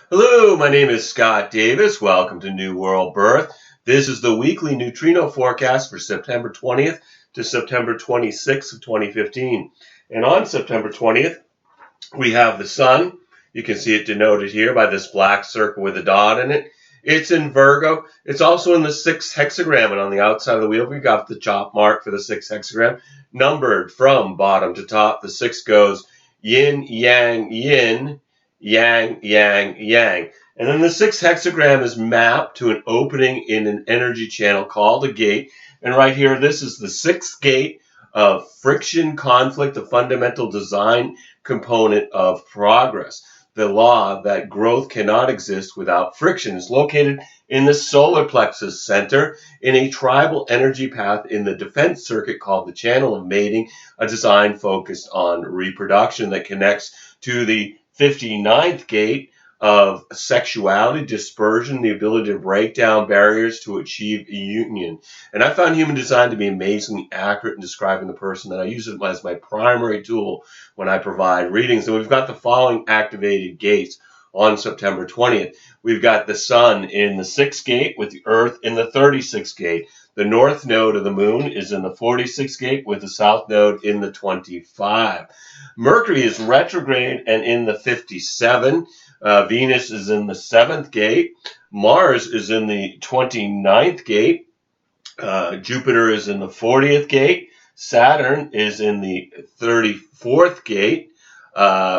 Hello, my name is Scott Davis. Welcome to New World Birth. This is the weekly neutrino forecast for September 20th to September 26th of 2015. And on September 20th, we have the sun. You can see it denoted here by this black circle with a dot in it. It's in Virgo. It's also in the sixth hexagram, and on the outside of the wheel, we've got the chop mark for the sixth hexagram, numbered from bottom to top. The six goes yin, yang, yin, yang, yang, yang. And then the sixth hexagram is mapped to an opening in an energy channel called a gate. And right here, this is the sixth gate of friction, conflict, the fundamental design component of progress. The law that growth cannot exist without friction is located in the solar plexus center in a tribal energy path in the defense circuit called the channel of mating, a design focused on reproduction that connects to the 59th gate of sexuality, dispersion, the ability to break down barriers to achieve a union. And I found human design to be amazingly accurate in describing the person, that I use it as my primary tool when I provide readings. And we've got the following activated gates on September 20th. We've got the sun in the 6th gate with the earth in the 36th gate. The north node of the moon is in the 46th gate with the south node in the 25. Mercury is retrograde and in the 57. Venus is in the 7th gate. Mars is in the 29th gate. Jupiter is in the 40th gate. Saturn is in the 34th gate.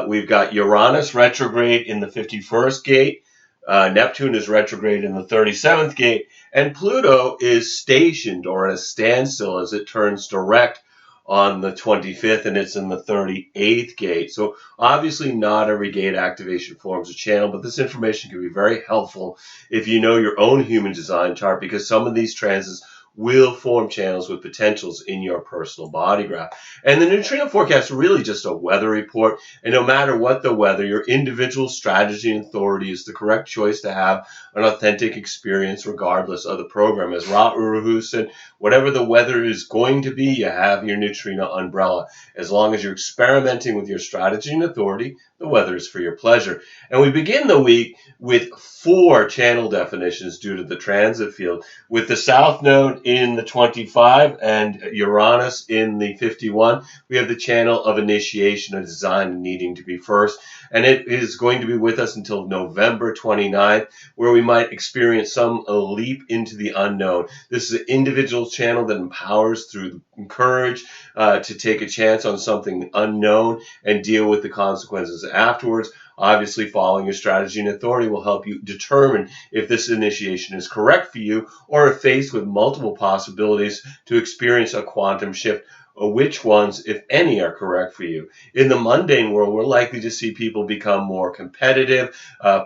We've got Uranus retrograde in the 51st gate. Neptune is retrograde in the 37th gate. And Pluto is stationed or at a standstill as it turns direct on the 25th, and it's in the 38th gate. So obviously not every gate activation forms a channel, but this information can be very helpful if you know your own human design chart, because some of these transits will form channels with potentials in your personal body graph. And the neutrino forecast is really just a weather report, and no matter what the weather, your individual strategy and authority is the correct choice to have an authentic experience regardless of the program. As Ra Uru said, whatever the weather is going to be, you have your neutrino umbrella. As long as you're experimenting with your strategy and authority, the weather is for your pleasure. And we begin the week with 4 channel definitions due to the transit field, with the south node in the 25 and Uranus in the 51. We have the channel of initiation, a design needing to be first, and it is going to be with us until November 29th, where we might experience some leap into the unknown. This is an individual channel that empowers through courage to take a chance on something unknown and deal with the consequences afterwards. Obviously, following your strategy and authority will help you determine if this initiation is correct for you, or if faced with multiple possibilities to experience a quantum shift, which ones, if any, are correct for you. In the mundane world, we're likely to see people become more competitive,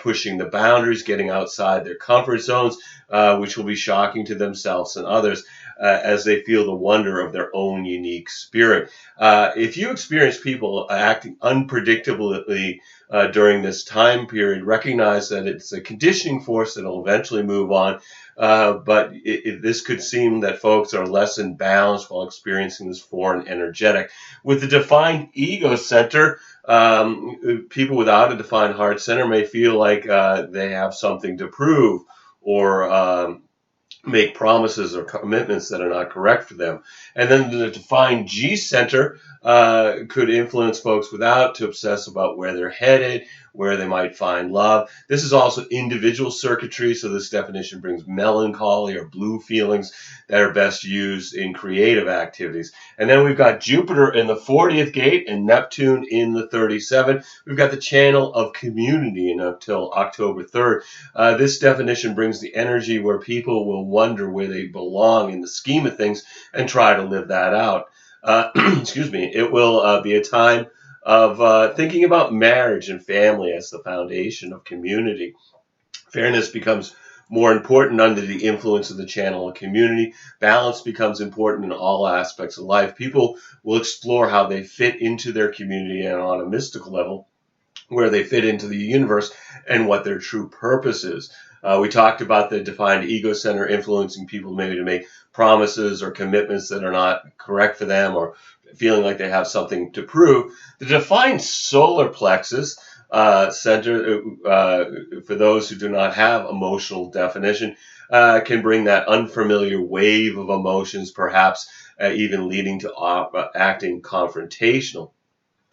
pushing the boundaries, getting outside their comfort zones, which will be shocking to themselves and others as they feel the wonder of their own unique spirit. If you experience people acting unpredictably during this time period, recognize that it's a conditioning force that will eventually move on. But this could seem that folks are less in balance while experiencing this foreign energetic. With the defined ego center, people without a defined heart center may feel like they have something to prove, or make promises or commitments that are not correct for them. And then the defined G center could influence folks without to obsess about where they're headed, where they might find love. This is also individual circuitry, so this definition brings melancholy or blue feelings that are best used in creative activities. And then we've got Jupiter in the 40th gate and Neptune in the 37th. We've got the channel of community until October 3rd. This definition brings the energy where people will wonder where they belong in the scheme of things and try to live that out. Excuse me. It will be a time of thinking about marriage and family as the foundation of community. Fairness becomes more important under the influence of the channel of community. Balance becomes important in all aspects of life. People will explore how they fit into their community and on a mystical level, where they fit into the universe and what their true purpose is. We talked about the defined ego center influencing people maybe to make promises or commitments that are not correct for them, or feeling like they have something to prove. The defined solar plexus center, for those who do not have emotional definition, can bring that unfamiliar wave of emotions, perhaps even leading to acting confrontational.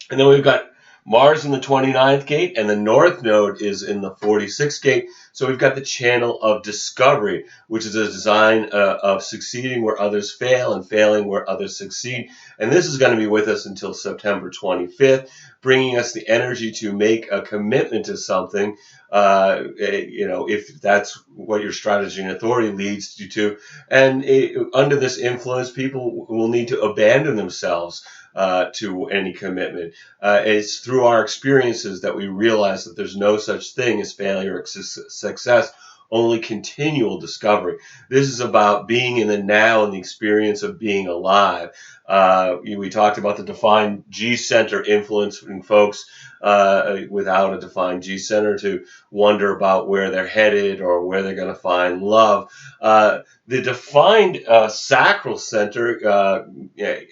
And then we've got Mars in the 29th gate, and the North Node is in the 46th gate. So we've got the channel of discovery, which is a design of succeeding where others fail and failing where others succeed. And this is going to be with us until September 25th, bringing us the energy to make a commitment to something, if that's what your strategy and authority leads you to. And under this influence, people will need to abandon themselves to any commitment. It's through our experiences that we realize that there's no such thing as failure or success, only continual discovery. This is about being in the now and the experience of being alive. We talked about the defined G center influencing folks without a defined G center to wonder about where they're headed or where they're going to find love. The defined sacral center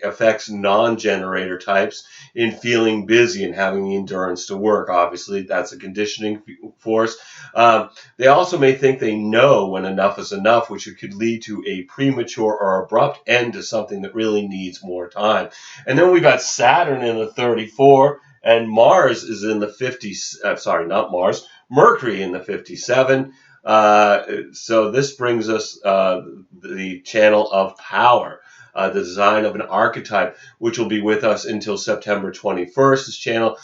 affects non-generator types in feeling busy and having the endurance to work. Obviously, that's a conditioning force. They also may think they know when enough is enough, which could lead to a premature or abrupt end to something that really needs more time. And then we've got Saturn in the 34, and Mars is in the 50s. Not Mars, Mercury in the 57. So this brings us the channel of power, the design of an archetype, which will be with us until September 21st. This channel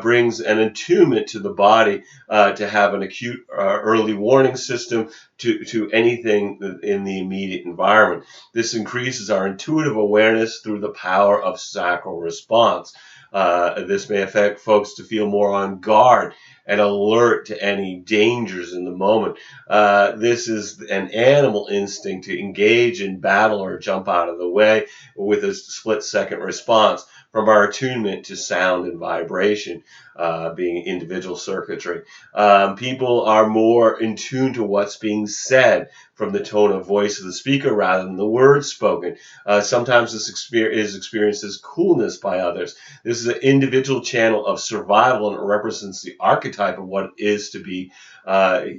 brings an attunement to the body to have an acute early warning system to anything in the immediate environment. This increases our intuitive awareness through the power of sacral response. This may affect folks to feel more on guard and alert to any dangers in the moment. This is an animal instinct to engage in battle or jump out of the way with a split-second response from our attunement to sound and vibration, being individual circuitry. People are more in tune to what's being said from the tone of voice of the speaker rather than the words spoken. Sometimes this is experienced as coolness by others. This is an individual channel of survival, and it represents the archetype of what it is to be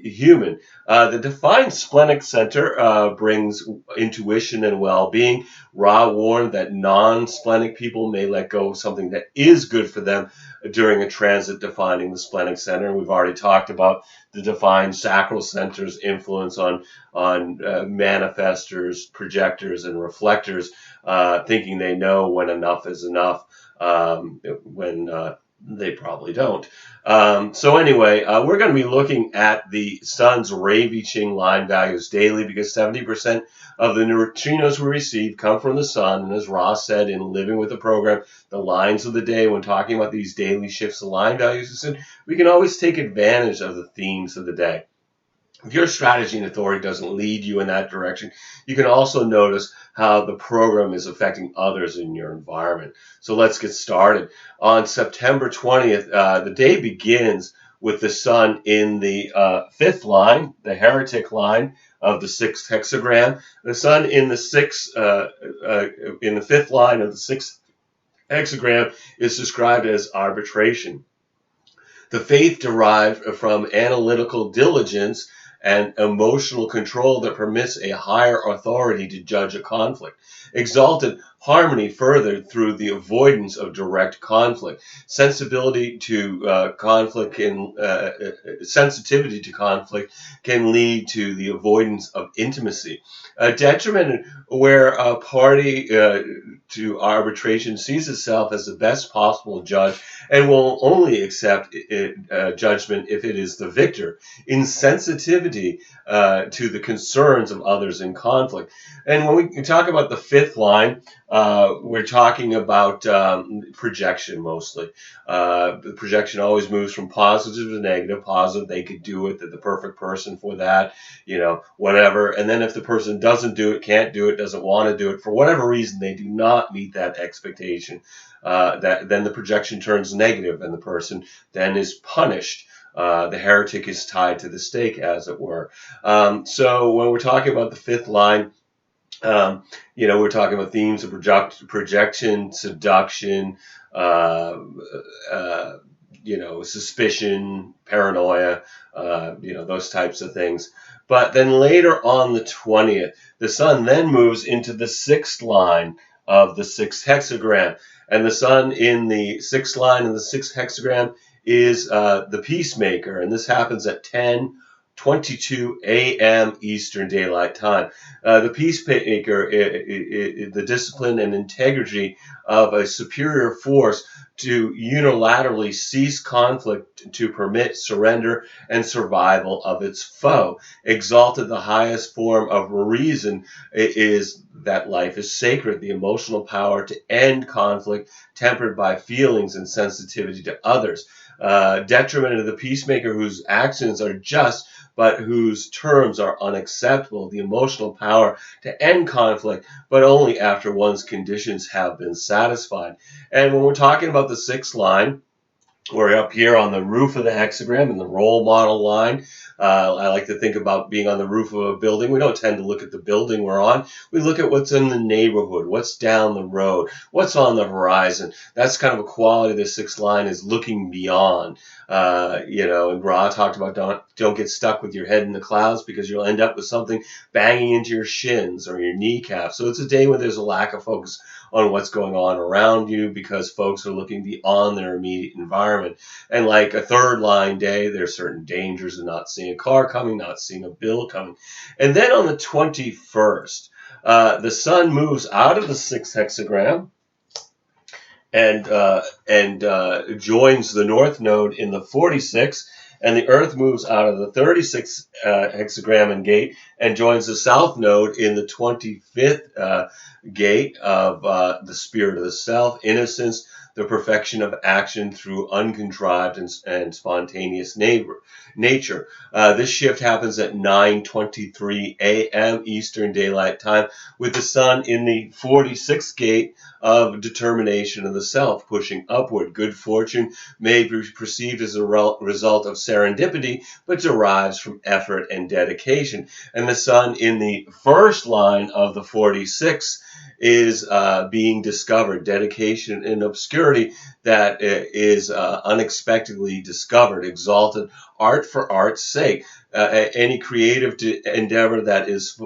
human. The defined splenic center brings intuition and well-being. Ra warned that non-splenic people may let go of something that is good for them during a transit defining the splenic center. And we've already talked about the defined sacral center's influence on manifestors, projectors, and reflectors, thinking they know when enough is enough, when they probably don't. So anyway, we're going to be looking at the sun's Ravi-Ching line values daily, because 70% of the neutrinos we receive come from the sun. And as Ross said in Living with the Program, the lines of the day, when talking about these daily shifts of line values, he said we can always take advantage of the themes of the day. If your strategy and authority doesn't lead you in that direction, you can also notice how the program is affecting others in your environment. So let's get started. On September 20th, the day begins with the sun in the fifth line, the heretic line of the sixth hexagram. The sun in the fifth line of the sixth hexagram is described as arbitration. The faith derived from analytical diligence and emotional control that permits a higher authority to judge a conflict. Exalted harmony furthered through the avoidance of direct conflict. Sensitivity to conflict can lead to the avoidance of intimacy. A detriment where a party to arbitration sees itself as the best possible judge and will only accept judgment if it is the victor. Insensitivity to the concerns of others in conflict. And when we talk about the fifth line, we're talking about projection mostly. The projection always moves from positive to negative. Positive, they could do it, they're the perfect person for that, whatever. And then if the person doesn't do it, can't do it, doesn't want to do it, for whatever reason, they do not meet that expectation, then the projection turns negative and the person then is punished. The heretic is tied to the stake, as it were. So when we're talking about the fifth line, we're talking about themes of projection, seduction, suspicion, paranoia, those types of things. But then later on the 20th, the sun then moves into the sixth line of the sixth hexagram. And the sun in the sixth line of the sixth hexagram is the peacemaker. And this happens at 10:22 a.m. Eastern Daylight Time. The peacemaker, the discipline and integrity of a superior force to unilaterally cease conflict to permit surrender and survival of its foe. Exalted, the highest form of reason is that life is sacred, the emotional power to end conflict tempered by feelings and sensitivity to others. Detriment of the peacemaker whose actions are just but whose terms are unacceptable, the emotional power to end conflict, but only after one's conditions have been satisfied. And when we're talking about the sixth line, we're up here on the roof of the hexagram in the role model line. I like to think about being on the roof of a building. We don't tend to look at the building we're on. We look at what's in the neighborhood, what's down the road, what's on the horizon. That's kind of a quality of the sixth line, is looking beyond. And Ra talked about don't get stuck with your head in the clouds, because you'll end up with something banging into your shins or your kneecaps. So it's a day when there's a lack of focus on what's going on around you, because folks are looking beyond their immediate environment. And like a third line day, there's certain dangers of not seeing a car coming, not seeing a bill coming. And then on the 21st, the sun moves out of the sixth hexagram and joins the north node in the 46th, and the earth moves out of the 36th hexagram and gate and joins the south node in the 25th gate of the spirit of the self, innocence, the perfection of action through uncontrived and spontaneous nature. This shift happens at 9:23 a.m. Eastern Daylight Time, with the sun in the 46th gate of determination of the self, pushing upward. Good fortune may be perceived as a result of serendipity, but derives from effort and dedication. And the sun in the first line of the 46th is being discovered, dedication in obscurity that is unexpectedly discovered, exalted, art for art's sake. Any creative endeavor that is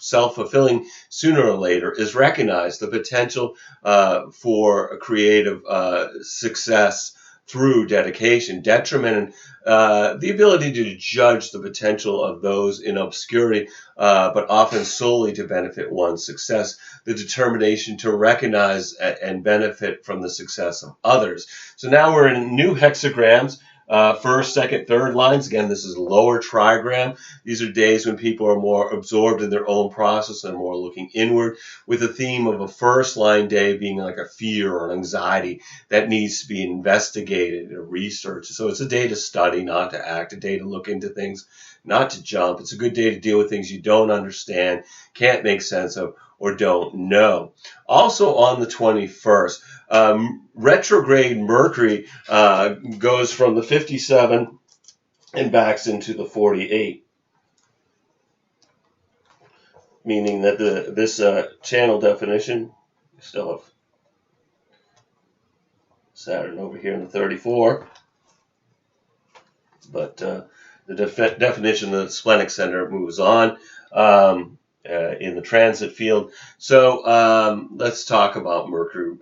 self-fulfilling sooner or later is recognized. The potential for a creative success through dedication. Detriment, the ability to judge the potential of those in obscurity, but often solely to benefit one's success. The determination to recognize and benefit from the success of others. So now we're in new hexagrams. First, second, third lines. Again, this is lower trigram. These are days when people are more absorbed in their own process and more looking inward, with the theme of a first line day being like a fear or an anxiety that needs to be investigated or researched. So it's a day to study, not to act, a day to look into things, not to jump. It's a good day to deal with things you don't understand, can't make sense of, or don't know. Also on the 21st, retrograde Mercury goes from the 57 and backs into the 48, meaning that this channel definition, you still have Saturn over here in the 34, but the definition of the splenic center moves on in the transit field. So let's talk about Mercury.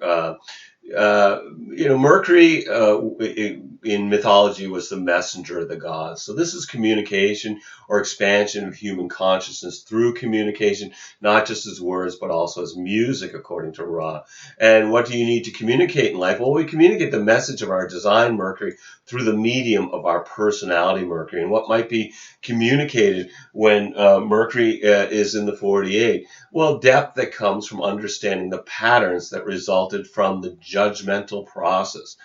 Mercury in mythology was the messenger of the gods. So this is communication or expansion of human consciousness through communication, not just as words, but also as music, according to Ra. And what do you need to communicate in life? Well, we communicate the message of our design Mercury through the medium of our personality Mercury. And what might be communicated when Mercury is in the 48? Well, depth that comes from understanding the patterns that resulted from the judgmental process.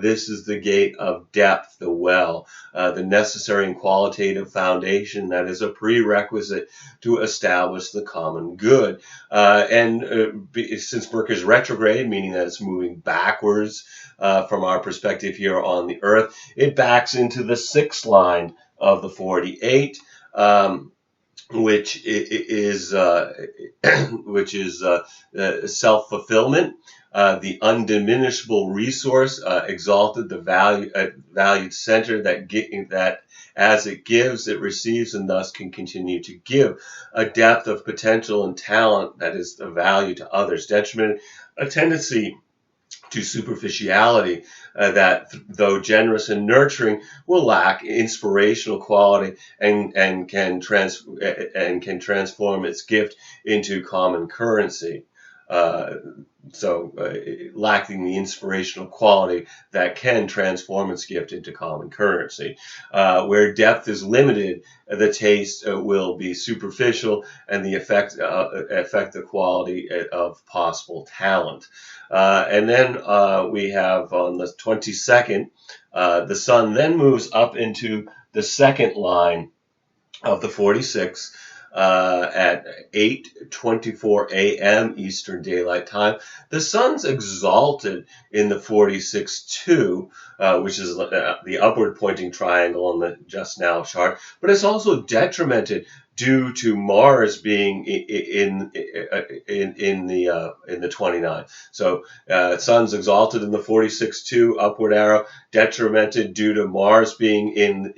This is the gate of depth, the well, the necessary and qualitative foundation that is a prerequisite to establish the common good. Since Mercury is retrograde, meaning that it's moving backwards from our perspective here on the Earth, it backs into the sixth line of the 48. Which is self-fulfillment, the undiminishable resource, exalted, the valued center that as it gives, it receives, and thus can continue to give. A depth of potential and talent that is of value to others. Detriment, a tendency to superficiality that, though generous and nurturing, will lack inspirational quality and can transform its gift into common currency. Lacking the inspirational quality that can transform its gift into common currency. Where depth is limited, the taste will be superficial and the affect the quality of possible talent. And then we have on the 22nd, the sun then moves up into the second line of the 46 at 8:24 a.m. Eastern Daylight Time. The sun's exalted in the 46-2, which is the upward pointing triangle on the just now chart, but it's also detrimented due to Mars being in the 29. So sun's exalted in the 46-2 upward arrow, detrimented due to Mars being in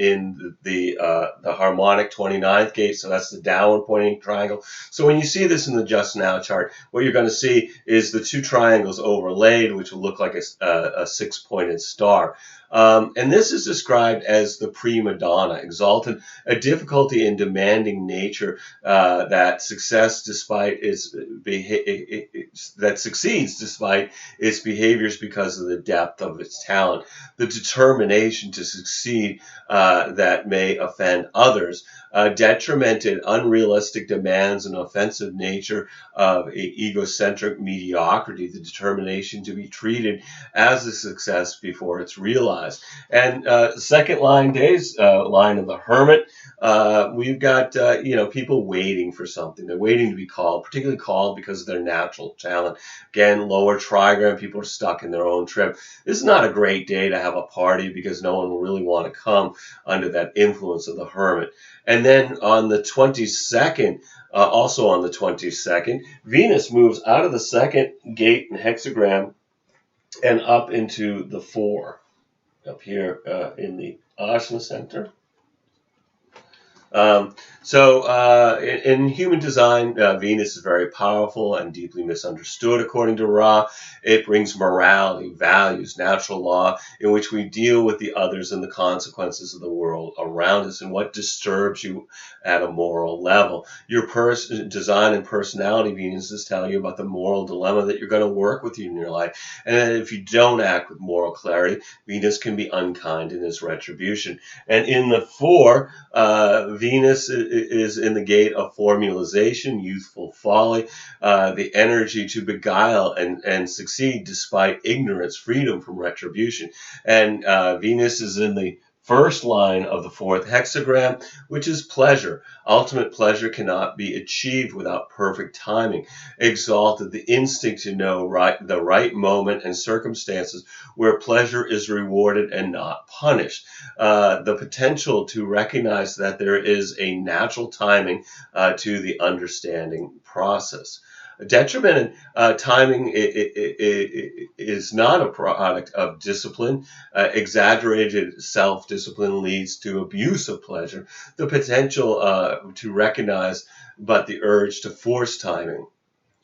the harmonic 29th gate. So that's the downward pointing triangle. So when you see this in the just now chart, what you're going to see is the two triangles overlaid, which will look like a six-pointed star. And this is described as the prima donna, exalted, a difficulty in demanding nature that succeeds despite its behaviors because of the depth of its talent, the determination to succeed that may offend others, detrimented, unrealistic demands and offensive nature of egocentric mediocrity, the determination to be treated as a success before it's realized. And second line days, line of the hermit, we've got people waiting for something. They're waiting to be called, particularly called because of their natural talent. Again, lower trigram, people are stuck in their own trip. This is not a great day to have a party because no one will really want to come under that influence of the hermit. And then on the 22nd, also on the 22nd, Venus moves out of the second gate in hexagram and up into the 4, up here in the Ajna center. In human design, Venus is very powerful and deeply misunderstood, according to Ra. It brings morality, values, natural law, in which we deal with the others and the consequences of the world around us and what disturbs you at a moral level. Your design and personality, Venus, is telling you about the moral dilemma that you're going to work with in your life. And that if you don't act with moral clarity, Venus can be unkind in its retribution. And in the 4, Venus is in the gate of formalization, youthful folly, the energy to beguile and succeed despite ignorance, freedom from retribution. And Venus is in the first line of the 4th hexagram, which is pleasure. Ultimate pleasure cannot be achieved without perfect timing. Exalted, the instinct to know the right moment and circumstances where pleasure is rewarded and not punished. The potential to recognize that there is a natural timing to the understanding process. Detrimented timing is not a product of discipline. Exaggerated self-discipline leads to abuse of pleasure. The potential to recognize, but the urge to force timing.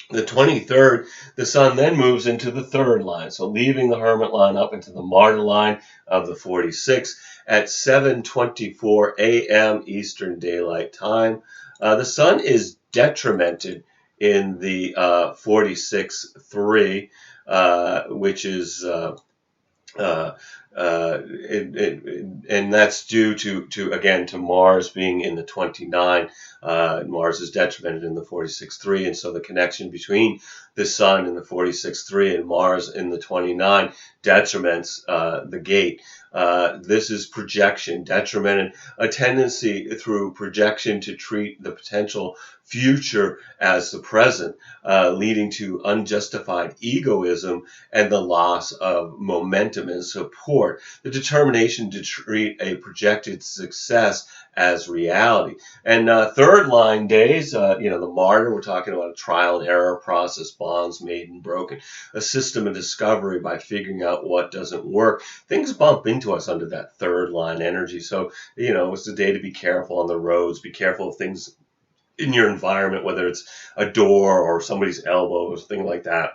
The 23rd, the sun then moves into the 3rd line, so leaving the hermit line up into the martyr line of the 46 at 7:24 a.m. Eastern Daylight Time. The sun is detrimented in the 46-3, which is and that's due to again to Mars being in the 29. Mars is detrimented in the 46-3, and so the connection between the sun in the 46-3 and Mars in the 29 detriments the gate. This is projection, detrimented, a tendency through projection to treat the potential future as the present, leading to unjustified egoism and the loss of momentum and support. The determination to treat a projected success as reality. And third line days, the martyr, we're talking about a trial and error process, bonds made and broken, a system of discovery by figuring out what doesn't work. Things bump into us under that third line energy. So, it's a day to be careful on the roads, be careful of things in your environment, whether it's a door or somebody's elbow or something like that.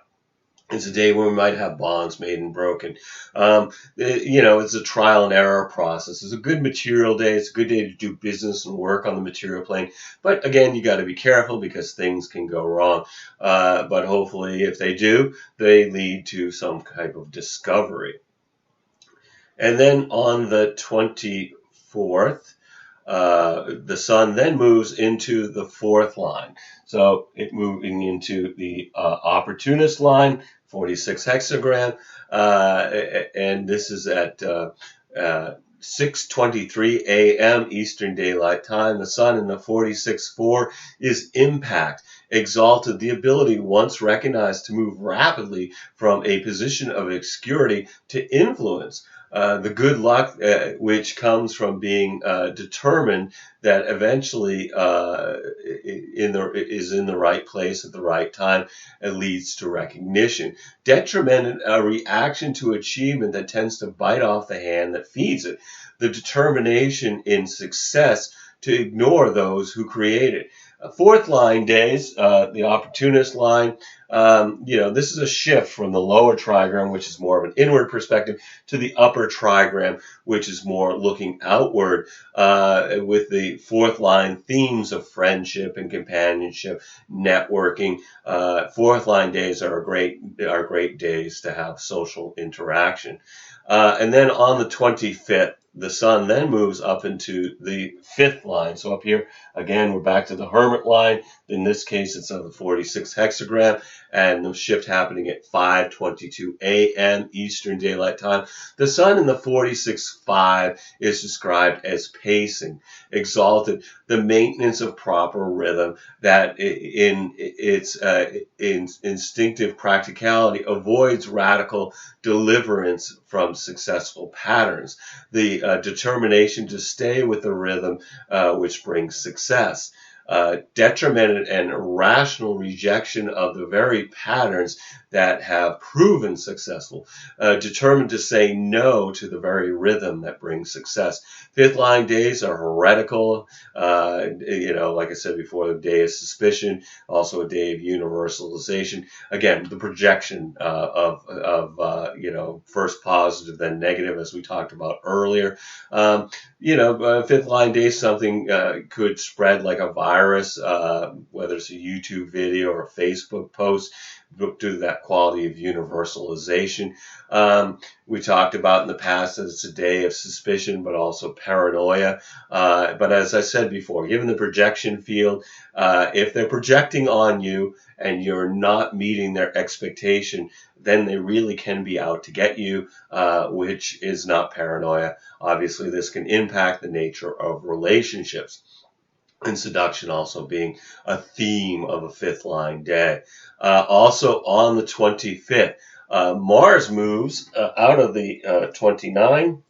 It's a day when we might have bonds made and broken. It's a trial and error process. It's a good material day. It's a good day to do business and work on the material plane. But again, you got to be careful because things can go wrong. But hopefully, if they do, they lead to some type of discovery. And then on the 24th, the sun then moves into the fourth line. So it moving into the opportunist line, 46 hexagram, and this is at 6:23 a.m. Eastern Daylight Time. The sun in the 46-4 is impact, exalted, the ability once recognized to move rapidly from a position of obscurity to influence. The good luck which comes from being determined that eventually is in the right place at the right time and leads to recognition. Detriment, a reaction to achievement that tends to bite off the hand that feeds it. The determination in success to ignore those who create it. Fourth line days, the opportunist line, this is a shift from the lower trigram, which is more of an inward perspective, to the upper trigram, which is more looking outward, with the fourth line themes of friendship and companionship, networking. Fourth line days are great days to have social interaction. And then on the 25th, the sun then moves up into the fifth line. So up here, again, we're back to the hermit line. In this case, it's on the 46 hexagram, and the shift happening at 5:22 a.m. Eastern Daylight Time. The sun in the 46-5 is described as pacing, exalted, the maintenance of proper rhythm that in its instinctive practicality avoids radical deliverance from successful patterns. The determination to stay with the rhythm which brings success. Detrimented and rational rejection of the very patterns that have proven successful, determined to say no to the very rhythm that brings success. Fifth line days are heretical, like I said before, the day of suspicion, also a day of universalization. Again, the projection of first positive, then negative, as we talked about earlier. Fifth line day, something could spread like a virus, whether it's a YouTube video or a Facebook post, due to that quality of universalization. We talked about in the past that it's a day of suspicion, but also paranoia. But as I said before, given the projection field, if they're projecting on you and you're not meeting their expectation, then they really can be out to get you, which is not paranoia. Obviously, this can impact the nature of relationships. And seduction also being a theme of a fifth line day. Also on the 25th, Mars moves out of the 29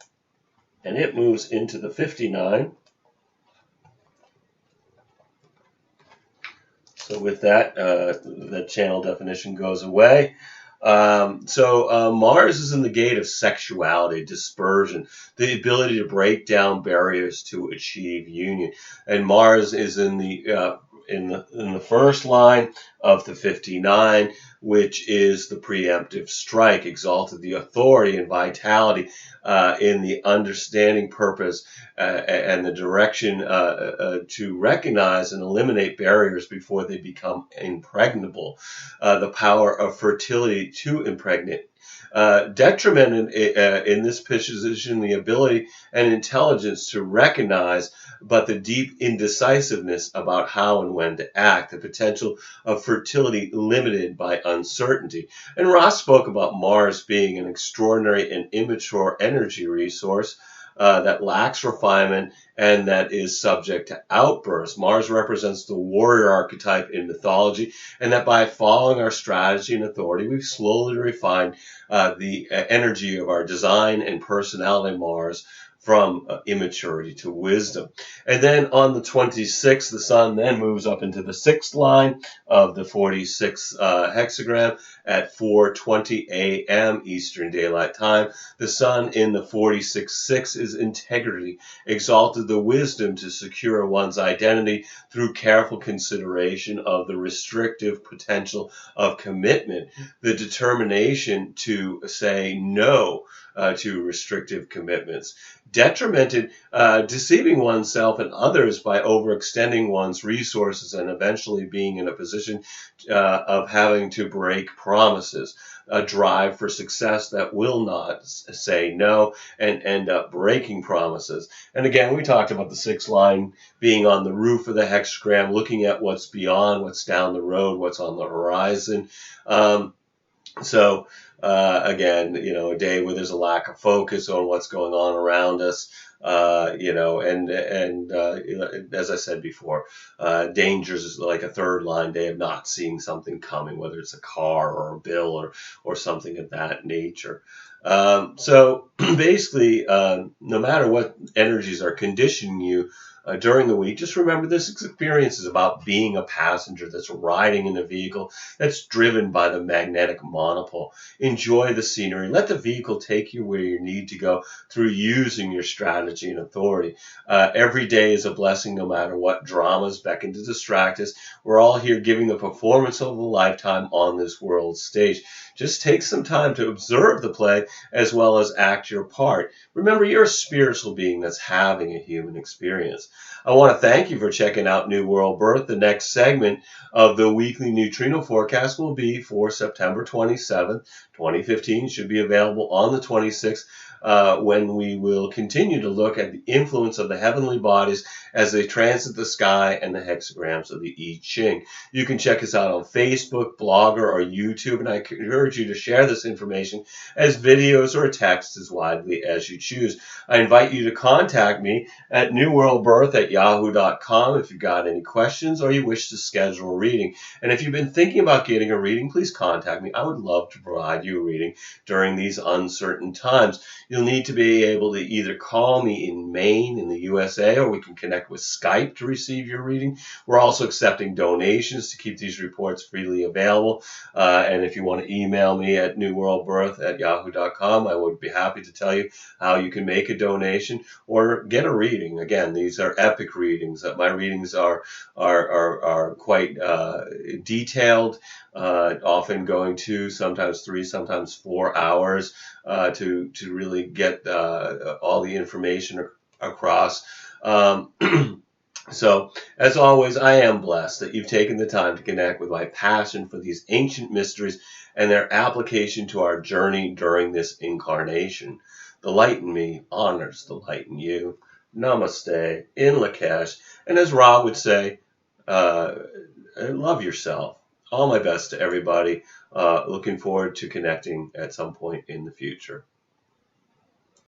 and it moves into the 59. So with that, the channel definition goes away. Mars is in the gate of sexuality, dispersion, the ability to break down barriers to achieve union. And Mars is in the first line of the 59, which is the preemptive strike, exalted the authority and vitality in the understanding purpose and the direction to recognize and eliminate barriers before they become impregnable, the power of fertility to impregnate. Detriment in this position, the ability and intelligence to recognize, but the deep indecisiveness about how and when to act, the potential of fertility limited by uncertainty. And Ross spoke about Mars being an extraordinary and immature energy resource that lacks refinement and that is subject to outbursts. Mars represents the warrior archetype in mythology, and that by following our strategy and authority, we've slowly refined the energy of our design and personality Mars from immaturity to wisdom. And then on the 26th, the sun then moves up into the 6th line of the 46 hexagram at 4:20 a.m. Eastern Daylight Time. The sun in the 46.6 is integrity, exalted the wisdom to secure one's identity through careful consideration of the restrictive potential of commitment, the determination to say no to restrictive commitments, detrimented, deceiving oneself and others by overextending one's resources and eventually being in a position of having to break promises, a drive for success that will not say no and end up breaking promises. And again, we talked about the 6th line being on the roof of the hexagram, looking at what's beyond, what's down the road, what's on the horizon. Again, a day where there's a lack of focus on what's going on around us, as I said before, dangers is like a 3rd line day of not seeing something coming, whether it's a car or a bill or something of that nature. So basically, no matter what energies are conditioning you during the week, just remember this experience is about being a passenger that's riding in a vehicle that's driven by the magnetic monopole. Enjoy the scenery. Let the vehicle take you where you need to go through using your strategy and authority. Every day is a blessing, no matter what dramas beckon to distract us. We're all here giving the performance of a lifetime on this world stage. Just take some time to observe the play as well as act your part. Remember, you're a spiritual being that's having a human experience. I want to thank you for checking out New World Birth. The next segment of the weekly neutrino forecast will be for September 27th, 2015. Should be available on the 26th. When we will continue to look at the influence of the heavenly bodies as they transit the sky and the hexagrams of the I Ching. You can check us out on Facebook, Blogger, or YouTube, and I encourage you to share this information as videos or text as widely as you choose. I invite you to contact me at newworldbirth@yahoo.com if you've got any questions or you wish to schedule a reading. And if you've been thinking about getting a reading, please contact me. I would love to provide you a reading during these uncertain times. You'll need to be able to either call me in Maine in the USA, or we can connect with Skype to receive your reading. We're also accepting donations to keep these reports freely available. And if you want to email me at newworldbirth@yahoo.com, I would be happy to tell you how you can make a donation or get a reading. Again, these are epic readings. My readings are quite detailed, often going to sometimes 3, sometimes 4 hours to really get all the information across. So, as always, I am blessed that you've taken the time to connect with my passion for these ancient mysteries and their application to our journey during this incarnation. The light in me honors the light in you. Namaste, in Lakesh, and as Ra would say, love yourself. All my best to everybody. Looking forward to connecting at some point in the future.